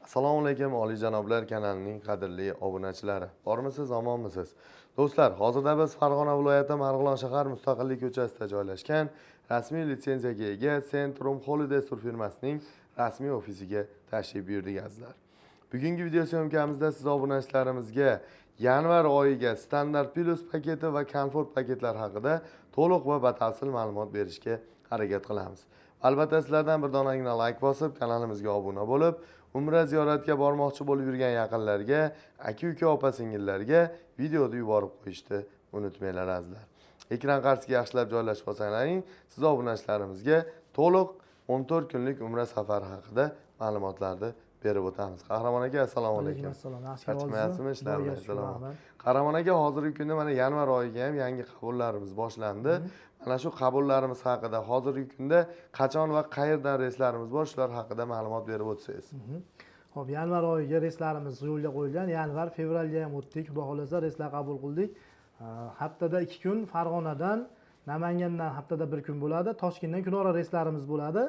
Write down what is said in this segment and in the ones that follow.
Assalomu alaykum oliyjanoblar kanalining qadrli obunachilari. Bormisiz, omonmisiz? Do'stlar, hozirda biz Farg'ona viloyati Marg'ilon shahar Mustaqillik ko'chasida joylashgan rasmiy litsenziyaga ega Centrum Holidays firmasining rasmiy ofisiga tashrif buyurdik azizlar. Bugungi video syomkamizda siz obunachilarimizga yanvar oyiga standart plus paketi va komfort paketlar haqida to'liq va batafsil ma'lumot berishga harakat qilamiz. Albatta sizlardan bir donagina like bosib, kanalimizga obuna bo'lib, Umra ziyoratga bormoqchi bo'lib yurgan yaqinlarga, aka-uka, opa-singillarga videoni yuborib qo'yishni unutmanglar azizlar. Ekran qarshisiga yaxshilab joylashib olsanglaring, siz obunachilarimizga to'liq 14 kunlik umra safari haqida ma'lumotlarni berib o'tamiz. Qahramon aka, assalomu alaykum. Assalom. Charchamayapsizmi ishlardan? Salom. Qahramon aka, hozirgi kunda mana yanvar oyiga ham yangi qabullarimiz boshlandi. Mana shu qabullarimiz haqida hozirgi kunda qachon va qayerdan reyslarimiz bor, shular haqida ma'lumot berib o'tsangiz. Xo'p, yanvar oyiga reyslarimiz yo'lga qo'yilgan. Yanvar, fevralga ham o'tdik. Xudo xolasa reyslar qabul qildik. Haftada 2 kun Farg'onadan, Namangandan haftada 1 kun bo'ladi. Toshkentdan kunora reyslarimiz bo'ladi.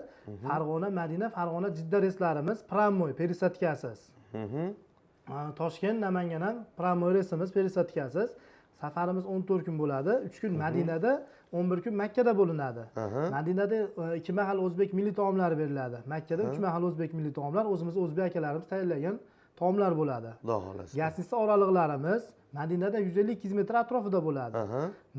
Farg'ona, Madina, Farg'ona, Jidda reyslarimiz Pramoy perisatkasiz. Toshkent, Namangan ham Pramoy reysimiz perisatkasiz. Safarimiz 14 kun bo'ladi. 3 kun Madinada, 11 kun Makkada bo'linadi. Madinada 2 mahal o'zbek milliy taomlari beriladi. Makkada 3 mahal o'zbek milliy taomlar, o'zimiz o'zbek akalarimiz tayyorlagan taomlar bo'ladi. Xudo xolasa. Gastnitsa oraliqlarimiz Madinada 150-200 metr atrofida bo'ladi.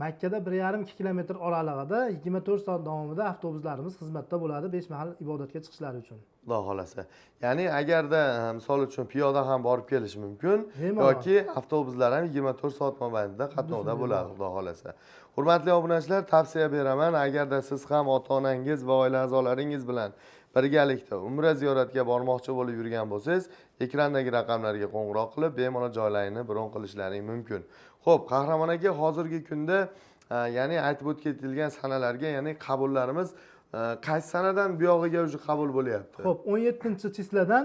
Makkada 1,5-2 kilometr oralig'ida 24 soat davomida avtobuslarimiz xizmatda bo'ladi 5 mahal ibodatga chiqishlari uchun. Xudo xolasa. Ya'ni agarda misol uchun piyoda ham borib kelish mumkin yoki avtobuslar ham 24 soat mobaynida qatnovda bo'ladi, xudo xolasa. Hurmatli obunachilar, tavsiya beraman, agarda siz ham ota-onangiz va oila a'zolaringiz bilan birgalikda umra ziyoratiga bormoqchi bo'lib yurgan bo'lsangiz, ekrandagi raqamlarga qo'ng'iroq qilib, bemalol joylarini bron qilishlaring mumkin. Xo'p, Qahramon aka, hozirgi kunda ya'ni aytib o'tilgan sanalarga, ya'ni qabullarimiz qaysi sanadan bu yog'iga уже qabul bo'lyapti? Xo'p, 17-chisladan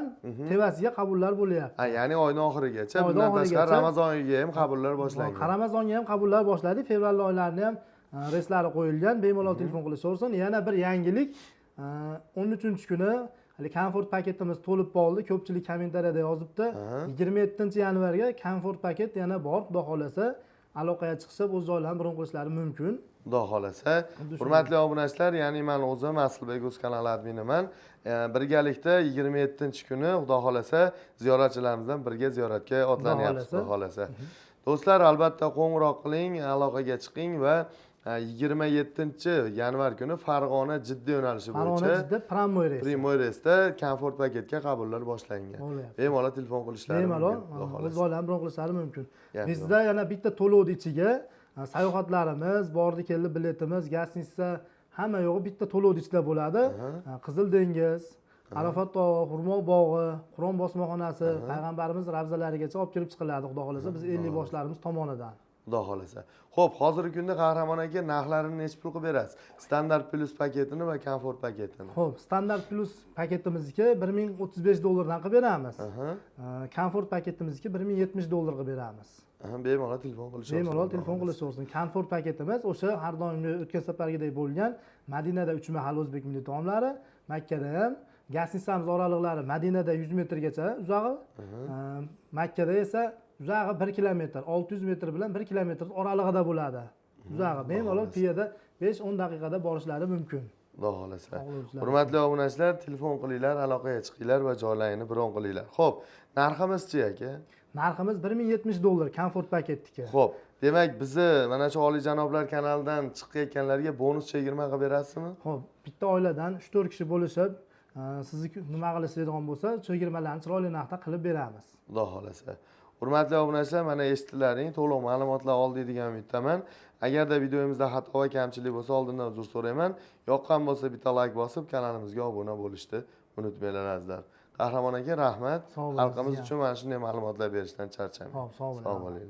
tevasiga qabullar bo'lyapti. Ya'ni oyning oxirigacha, bundan tashqari Ramazon oyiga ham qabullar boshlangan. Ramazonga ham qabullar boshladi. Fevral oylarini ham reyslari qo'yilgan. Bemalol telefon qilishaversin. Yana bir yangilik 13-kuni hali komfort paketimiz to'lib qoldi. Ko'pchilik kommentariyada yozibdi. 27-yanvarga komfort paket yana bor. Xudo xolasa aloqaga chiqib o'z joylarini bron qilishlari mumkin. Xudo xolasa. Hurmatli obunachilar, ya'ni men o'zim Aslbek o'z kanali adminiman. Birgalikda 27-kuni Xudo xolasa ziyoratchilarimizdan birga ziyoratga otlanyapmiz, Xudo xolasa. Do'stlar, albatta qo'ng'iroq qiling, aloqaga chiqing va 27-yanvar kuni Farg'ona Jidda yo'nalishi bo'yicha Farg'ona Jidda Pramoy reysda komfort paketga qabullar boshlangan. Bemalol telefon qilishlari mumkin. Bemalol o'z joylarini bron qilishlari mumkin. Bizda yana bitta to'lovni ichiga sayohatlarimiz, bordi keldi biletimiz, gastnitsa hamma yo'g'i bitta to'lovni ichida bo'ladi. Qizil dengiz, Arafat tog'i, Xurmo bog'i, Qur'on bosmaxonasi, payg'ambarimiz ravzalarigacha olib kirib chiqiladi, xudo xolasa, biz 50 boshlarimiz tomonidan. Xudo xolasa. Xo'p, hozirgi kunda Qahramon aka narxlarini necha pul qilib berasiz? Standart plus paketini va komfort paketini. Xo'p, standart plus paketimizniki $1035 qilib beramiz. Komfort paketimizniki $1070 qilib beramiz. Bemalol telefon qilishaversin. Bemalol telefon qilishaversin. Komfort paketimiz o'sha har doim o'tgan safargidek bo'lgan. Madinada 3 mahal o'zbek milliy taomlari, Makkada ham gastnitsamiz oraliqlari Madinada 100 metrgacha uzog'i, Makkada esa uzog'i 1 kilometr, 600 metr bilan 1 kilometr oralig'ida bo'ladi. Uzog'i bemalol piyoda 5-10 daqiqada borishlari mumkin. Xudo xolasa. Hurmatli obunachilar, telefon qilinglar, aloqaga chiqinglar va joylarini bron qilinglar. Xo'p, narximiz-chi aka? Narximiz $1070 komfort paketniki. Xo'p, demak bizni mana shu oliyjanoblar kanalidan chiqayotganlarga bonus chegirma qilib berasizmi? Xo'p, bitta oiladan 3-4 kishi bo'lishib, sizni nima qilishadigan bo'lsa, chegirmalarni chiroyli narxda qilib beramiz. Xudo xolasa. Hurmatli obunachilar, mana eshitdilaring, to'liq ma'lumotlar oldik degan umiddaman. Agarda videomizda xato va kamchilik bo'lsa, oldindan uzr so'rayman. Yoqqan bo'lsa bitta like bosib, kanalimizga obuna bo'lishni unutmanglar azizlar. Qahramon aka, rahmat. Xalqimiz uchun mana shunday ma'lumotlar berishdan charchamayman. Sog' bo'ling.